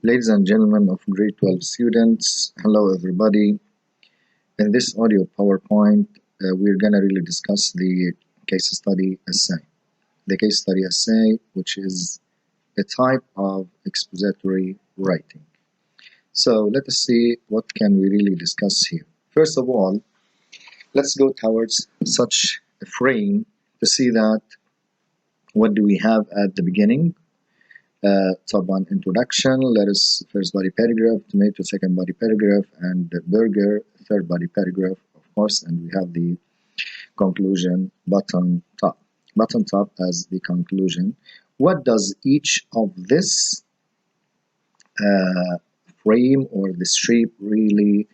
Ladies and gentlemen of grade 12 students, hello everybody. In this audio PowerPoint, we're going to really discuss the case study essay. The case study essay, which is a type of expository writing. So let us see what can we really discuss here. First of all, let's go towards such a frame to see that what do we have at the beginning. Top one, introduction, lettuce, first body paragraph, tomato, second body paragraph, and burger, third body paragraph, of course, and we have the conclusion bottom top. Bottom top as the conclusion. What does each of this frame or the shape really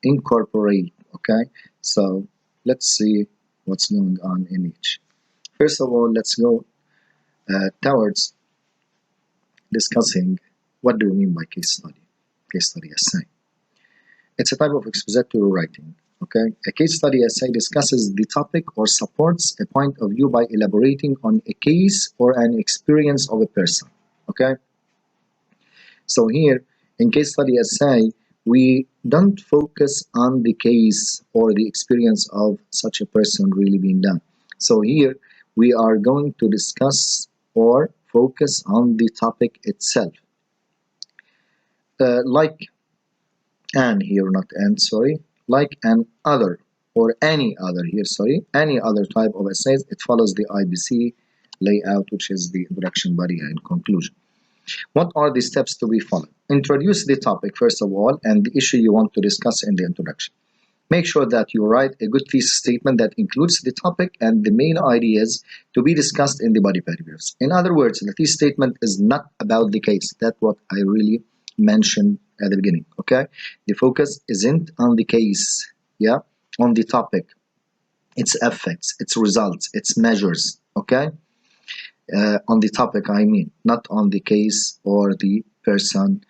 incorporate? Okay, so let's see what's going on in each. First of all, let's go towards discussing what do we mean by case study essay. It's a type of expository writing. Okay, a case study essay discusses the topic or supports a point of view by elaborating on a case or an experience of a person. Okay, so here in case study essay, we don't focus on the case or the experience of such a person really being done. So here we are going to discuss or focus on the topic itself. Like an other or any other here, any other type of essays, it follows the IBC layout, which is the introduction, body, and conclusion. What are the steps to be followed? Introduce the topic, first of all, and the issue you want to discuss in the introduction. Make sure that you write a good thesis statement that includes the topic and the main ideas to be discussed in the body paragraphs. In other words, the thesis statement is not about the case. That's what I really mentioned at the beginning. Okay, the focus isn't on the case, on the topic, its effects, its results, its measures. Okay, on the topic, I mean, not on the case or the person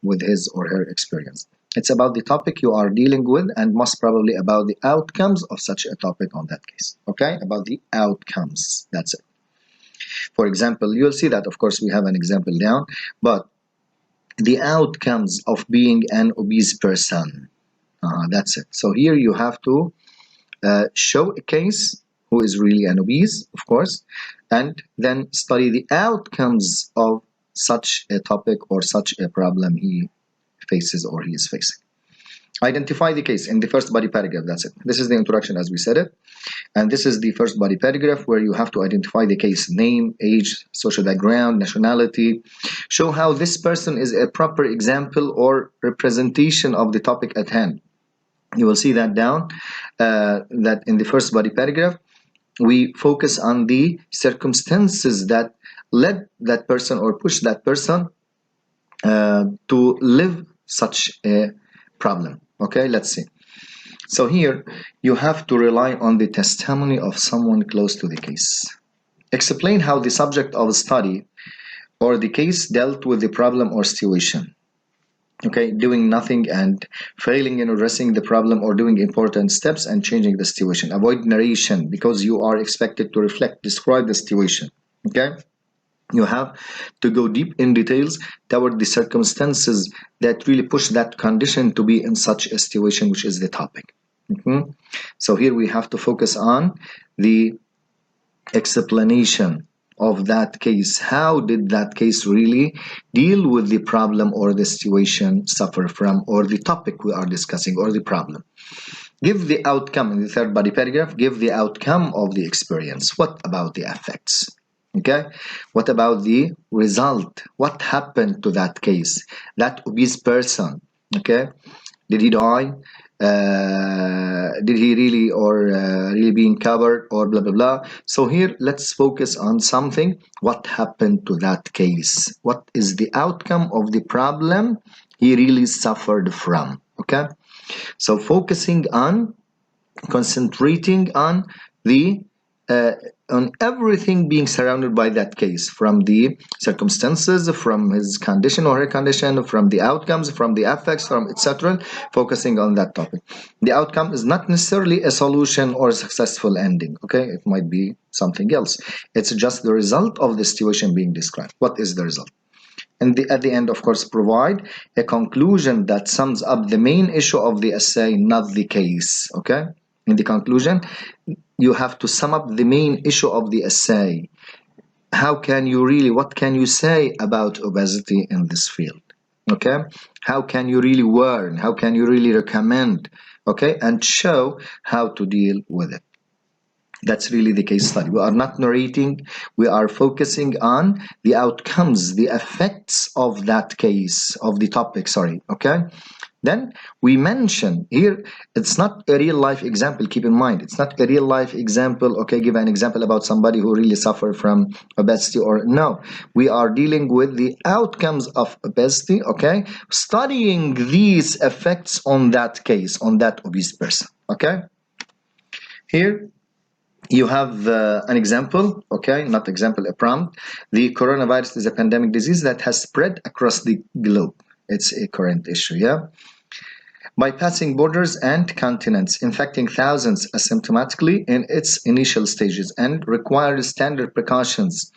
with his or her experience. It's about the topic you are dealing with and most probably about the outcomes of such a topic on that case. Okay, about the outcomes. That's it. For example, you'll see that, of course, we have an example down, but the outcomes of being an obese person. That's it. So here you have to show a case who is really an obese, of course, and then study the outcomes of such a topic or such a problem he faces or he is facing. Identify the case in the first body paragraph. That's it. This is the introduction as we said it, and this is the first body paragraph where you have to identify the case: name, age, social background, nationality. Show how this person is a proper example or representation of the topic at hand. You will see that down that in the first body paragraph we focus on the circumstances that led that person or pushed that person to live such a problem. Okay, let's see. So here you have to rely on the testimony of someone close to the case. Explain how the subject of study or the case dealt with the problem or situation. Okay, doing nothing and failing in addressing the problem or doing important steps and changing the situation. Avoid narration because you are expected to reflect, describe the situation. Okay, you have to go deep in details toward the circumstances that really push that condition to be in such a situation, which is the topic. So here we have to focus on the explanation of that case. How did that case really deal with the problem or the situation suffer from, or the topic we are discussing, or the problem? Give the outcome in the third body paragraph. Give the outcome of the experience. What about the effects? Okay, what about the result? What happened to that case, that obese person? Okay, did he die? Did he really or really being covered or blah blah blah? So here let's focus on something. What happened to that case? What is the outcome of the problem he really suffered from? Okay, so focusing on, concentrating on the on everything being surrounded by that case, from the circumstances, from his condition or her condition, from the outcomes, from the effects, from etc., focusing on that topic. The outcome is not necessarily a solution or a successful ending. Okay, it might be something else. It's just the result of the situation being described. What is the result? And at the end, of course, provide a conclusion that sums up the main issue of the essay, not the case. Okay? In the conclusion, you have to sum up the main issue of the essay. What can you say about obesity in this field? Okay? How can you really warn? How can you really recommend? Okay? And show how to deal with it. That's really the case study. We are not narrating, we are focusing on the outcomes, the effects of that case, of the topic, sorry, okay? Then we mention here, it's not a real life example, keep in mind, it's not a real life example, okay, give an example about somebody who really suffer from obesity or no. We are dealing with the outcomes of obesity, okay? Studying these effects on that case, on that obese person, okay? Here, you have an example, okay, not example, a prompt. The coronavirus is a pandemic disease that has spread across the globe. It's a current issue, yeah? Bypassing borders and continents, infecting thousands asymptomatically in its initial stages and requires standard precautions,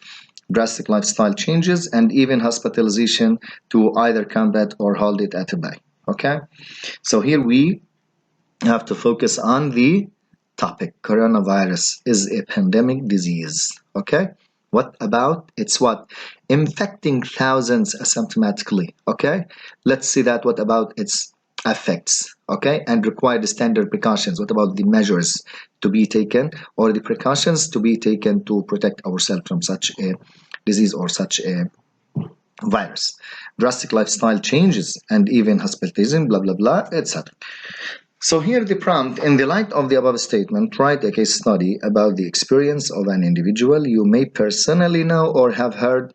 drastic lifestyle changes, and even hospitalization to either combat or hold it at bay, okay? So here we have to focus on the topic. Coronavirus is a pandemic disease. Okay, what about it's what infecting thousands asymptomatically? Okay, let's see that. What about its effects? Okay, and require the standard precautions. What about the measures to be taken or the precautions to be taken to protect ourselves from such a disease or such a virus? Drastic lifestyle changes and even hospitalization, blah blah blah, etc. So here the prompt, in the light of the above statement, write a case study about the experience of an individual you may personally know or have heard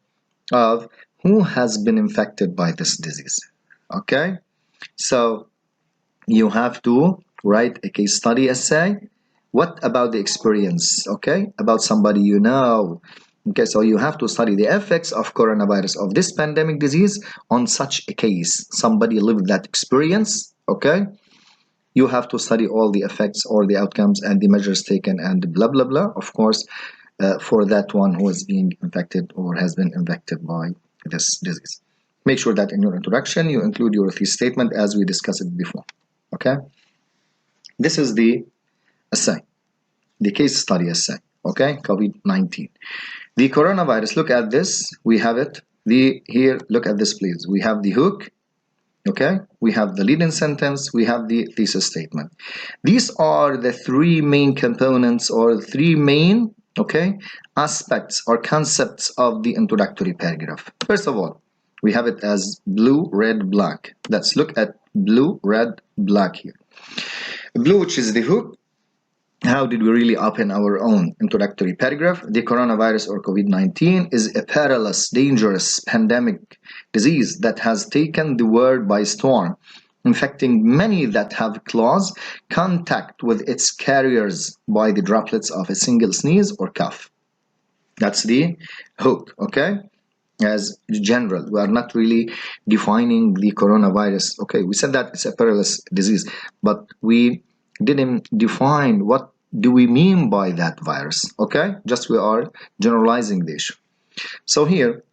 of who has been infected by this disease. Okay? So you have to write a case study essay. What about the experience? Okay? About somebody you know. Okay, so you have to study the effects of coronavirus, of this pandemic disease on such a case. Somebody lived that experience. Okay? You have to study all the effects or the outcomes and the measures taken and blah blah blah, of course, for that one who is being infected or has been infected by this disease. Make sure that in your introduction you include your thesis statement as we discussed it before. Okay, this is the essay, the case study essay. Okay, COVID-19, the coronavirus. Look at this, we have it. Here, look at this please. We have the hook. Okay, we have the lead-in sentence, we have the thesis statement. These are the three main components or three main, okay, aspects or concepts of the introductory paragraph. First of all, we have it as blue, red, black. Let's look at blue, red, black here. Blue, which is the hook. How did we really open our own introductory paragraph? The coronavirus or COVID-19 is a perilous, dangerous pandemic disease that has taken the world by storm, infecting many that have close contact with its carriers by the droplets of a single sneeze or cough. That's the hook, okay? As general, we are not really defining the coronavirus. Okay, we said that it's a perilous disease, but we didn't define what do we mean by that virus. Okay, just we are generalizing the issue. So here,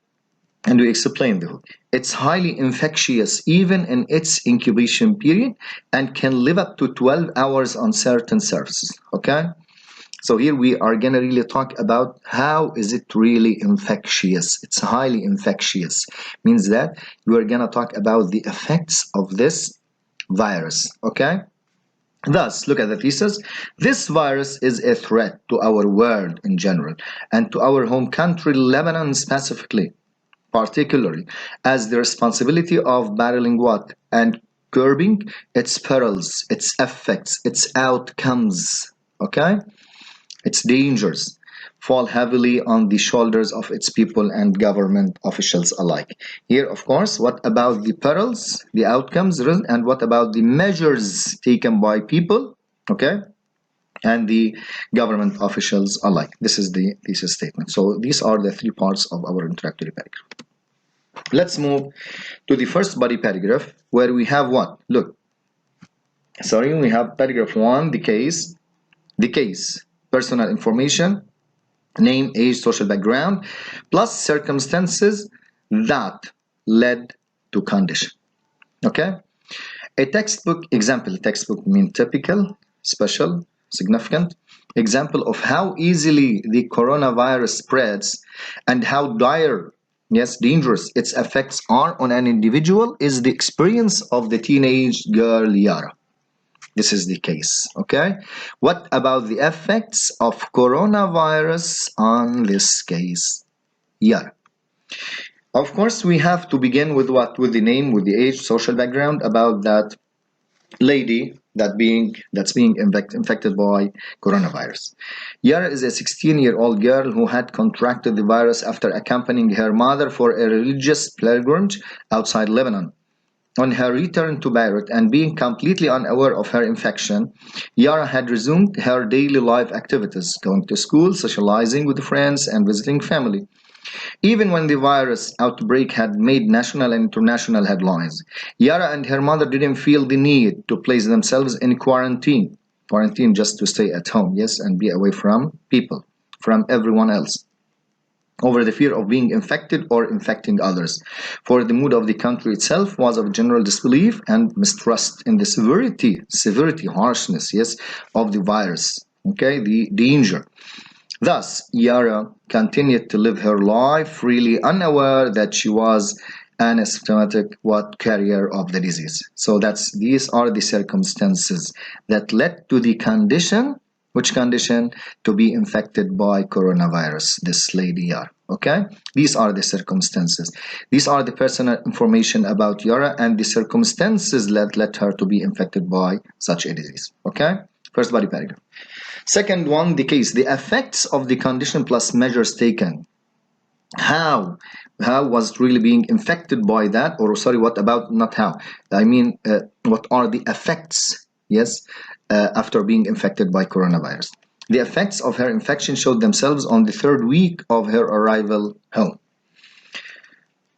and we explain the hook. It's highly infectious even in its incubation period and can live up to 12 hours on certain surfaces. Okay, so here we are gonna really talk about how is it really infectious. It's highly infectious, means that we are gonna talk about the effects of this virus. Okay, thus, look at the thesis. This virus is a threat to our world in general and to our home country, Lebanon specifically, particularly, as the responsibility of battling what? And curbing its perils, its effects, its outcomes, okay? Its dangers fall heavily on the shoulders of its people and government officials alike. Here, of course, what about the perils, the outcomes, and what about the measures taken by people, okay, and the government officials alike? This is the thesis statement. So these are the three parts of our introductory paragraph. Let's move to the first body paragraph where we have what? Look, sorry, we have paragraph 1, the case, personal information, name, age, social background, plus circumstances that led to condition. Okay? A textbook example, textbook means typical, special, significant example of how easily the coronavirus spreads and how dire, yes, dangerous its effects are on an individual is the experience of the teenage girl Yara. This is the case, okay? What about the effects of coronavirus on this case? Yara. Of course, we have to begin with what? With the name, with the age, social background about that lady that's being infected by coronavirus. Yara is a 16-year-old girl who had contracted the virus after accompanying her mother for a religious pilgrimage outside Lebanon. On her return to Beirut and being completely unaware of her infection, Yara had resumed her daily life activities, going to school, socializing with friends, and visiting family. Even when the virus outbreak had made national and international headlines, Yara and her mother didn't feel the need to place themselves in quarantine. Quarantine just to stay at home, yes, and be away from people, from everyone else, over the fear of being infected or infecting others. For the mood of the country itself was of general disbelief and mistrust in the severity, harshness, yes, of the virus, okay, the danger. Thus, Yara continued to live her life freely, unaware that she was an asymptomatic carrier of the disease. So these are the circumstances that led to the condition, which condition? To be infected by coronavirus, this lady Yara. Okay? These are the circumstances. These are the personal information about Yara and the circumstances that led her to be infected by such a disease. Okay? First body paragraph. Second one, the case, the effects of the condition plus measures taken. How was it really being infected by that? Or sorry, what about not how? I mean, what are the effects, yes, after being infected by coronavirus? The effects of her infection showed themselves on the third week of her arrival home.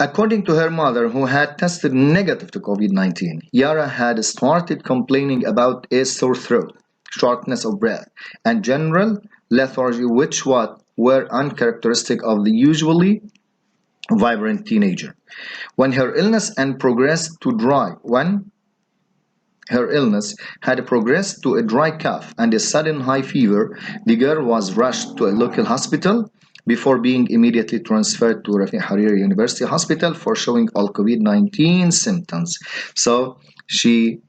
According to her mother, who had tested negative to COVID-19, Yara had started complaining about a sore throat, shortness of breath, and general lethargy, which were uncharacteristic of the usually vibrant teenager. When her illness had progressed to a dry cough and a sudden high fever, the girl was rushed to a local hospital before being immediately transferred to Rafi Hariri University Hospital for showing all COVID-19 symptoms. So we've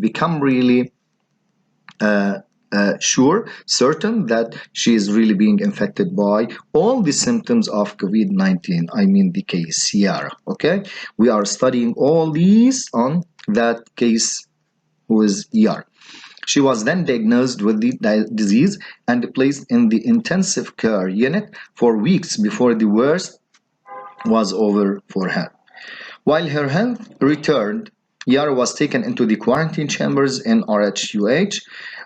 become really certain that she is really being infected by all the symptoms of COVID-19. I mean the case Yara. Okay, we are studying all these on that case who is Yara. She was then diagnosed with the disease and placed in the intensive care unit for weeks before the worst was over for her. While her health returned, Yara was taken into the quarantine chambers in RHUH,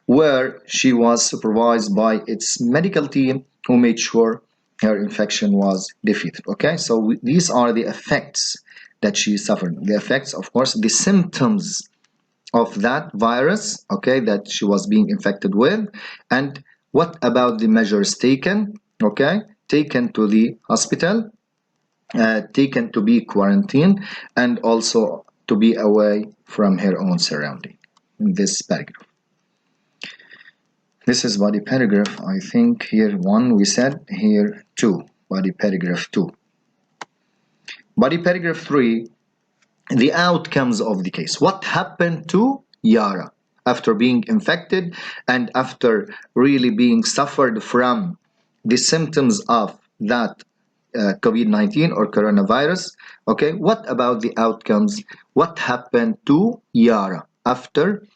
where she was supervised by its medical team, who made sure her infection was defeated. Okay, so these are the effects that she suffered. The effects, of course, the symptoms of that virus, okay, that she was being infected with. And what about the measures taken? Okay, taken to the hospital, taken to be quarantined, and also to be away from her own surrounding. In this paragraph. This is body paragraph, I think here 1 we said, here 2, body paragraph 2. Body paragraph 3, the outcomes of the case. What happened to Yara after being infected and after really being suffered from the symptoms of that COVID-19 or coronavirus? Okay, what about the outcomes? What happened to Yara after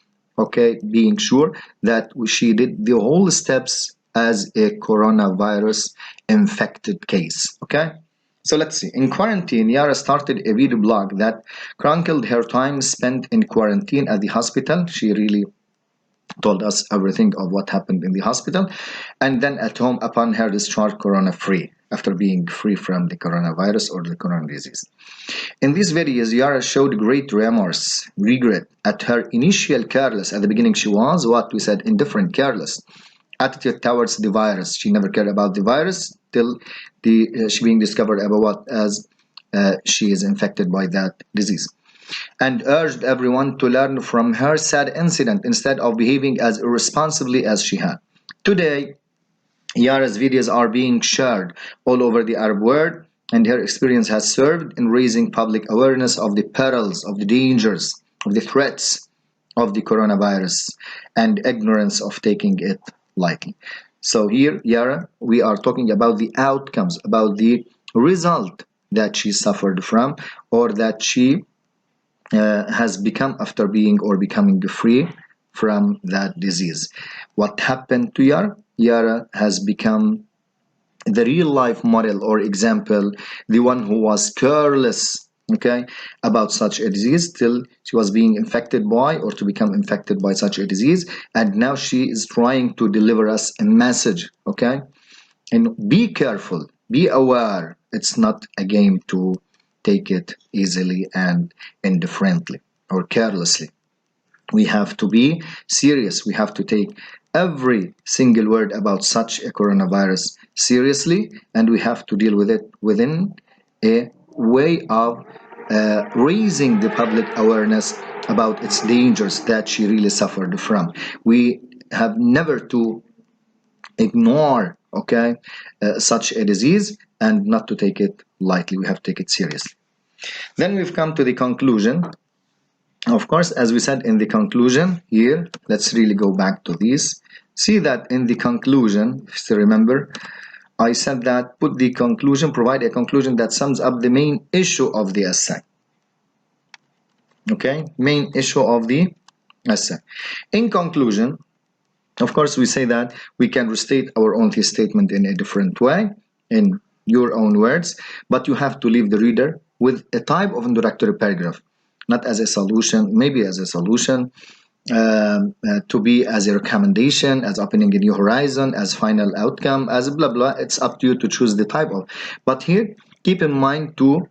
being sure that she did the whole steps as a coronavirus infected case? Okay, so let's see. In quarantine, Yara started a video blog that chronicled her time spent in quarantine at the hospital. She really told us everything of what happened in the hospital, and then at home upon her discharge corona-free, after being free from the coronavirus or the corona disease. In these videos, Yara showed great remorse, regret at her initial careless. At the beginning, she was what we said, indifferent, careless attitude towards the virus. She never cared about the virus till she being discovered about what as she is infected by that disease, and urged everyone to learn from her sad incident instead of behaving as irresponsibly as she had. Today, Yara's videos are being shared all over the Arab world, and her experience has served in raising public awareness of the perils, of the dangers, of the threats of the coronavirus, and ignorance of taking it lightly. So here, Yara, we are talking about the outcomes, about the result that she suffered from, or that she has become after being or becoming free from that disease. What happened to Yara? Yara has become the real life model or example, the one who was careless, okay, about such a disease till she was being infected by or to become infected by such a disease, and now she is trying to deliver us a message, okay? And be careful, be aware. It's not a game to take it easily and indifferently or carelessly. We have to be serious. We have to take every single word about such a coronavirus seriously, and we have to deal with it within a way of raising the public awareness about its dangers that she really suffered from. We have never to ignore, okay, such a disease, and not to take it lightly. We have to take it seriously. Then we've come to the conclusion. Of course, as we said in the conclusion here, let's really go back to this. See that in the conclusion, if you still remember, I said that put the conclusion, provide a conclusion that sums up the main issue of the essay. Okay, main issue of the essay. In conclusion, of course, we say that we can restate our own thesis statement in a different way, in your own words, but you have to leave the reader with a type of introductory paragraph, not as a solution, maybe as a solution, to be as a recommendation, as opening a new horizon, as final outcome, as blah blah. It's up to you to choose the type of. But here, keep in mind to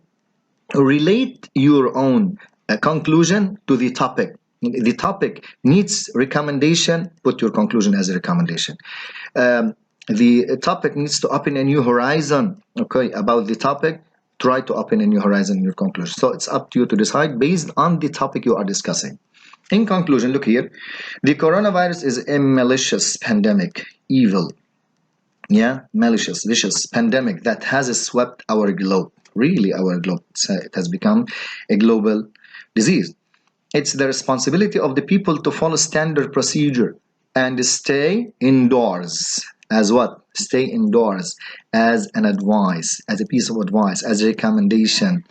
relate your own conclusion to the topic. The topic needs recommendation, put your conclusion as a recommendation. The topic needs to open a new horizon, okay, about the topic. Try to open a new horizon in your conclusion. So it's up to you to decide based on the topic you are discussing. In conclusion, look here. The coronavirus is a malicious pandemic, evil, malicious, vicious pandemic that has swept our globe, really our globe. It has become a global disease. It's the responsibility of the people to follow standard procedure and stay indoors. As what? Stay indoors as an advice, as a piece of advice, as a recommendation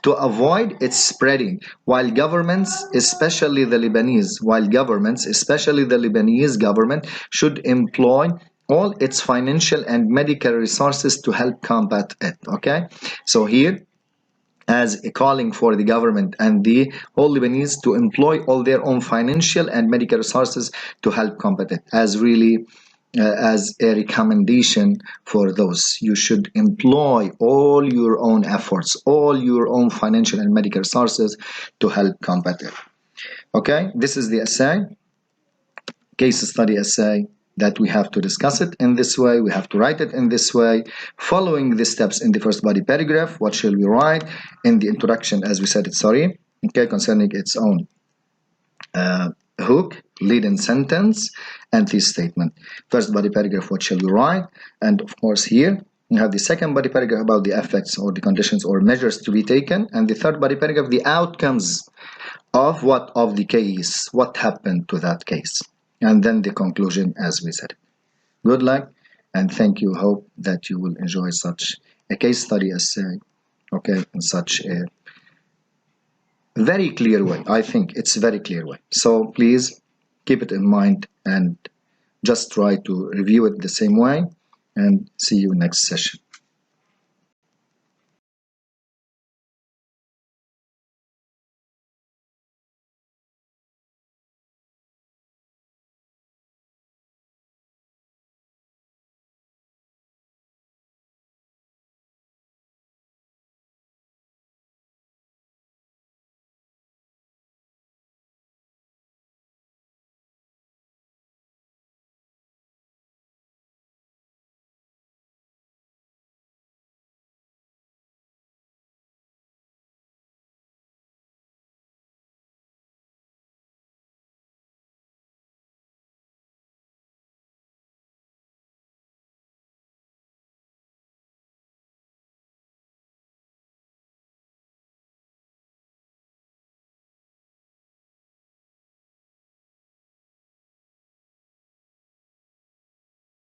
to avoid its spreading. While governments, especially the Lebanese government, should employ all its financial and medical resources to help combat it. Okay, so here, as a calling for the government and the whole Lebanese to employ all their own financial and medical resources to help combat it, as really as a recommendation for those. You should employ all your own efforts, all your own financial and medical resources to help combat it. Okay, this is the essay, case study essay, that we have to discuss it in this way, we have to write it in this way, following the steps in the first body paragraph. What shall we write in the introduction, as we said it, okay, concerning its own hook, lead-in sentence, and this statement. First body paragraph, what shall we write? And of course here you have the second body paragraph about the effects or the conditions or measures to be taken, and the third body paragraph, the outcomes of what? Of the case, what happened to that case, and then the conclusion, as we said. Good luck and thank you. Hope that you will enjoy such a case study essay, okay, in such a very clear way. I think it's very clear way. So please keep it in mind and just try to review it the same way, and see you next session.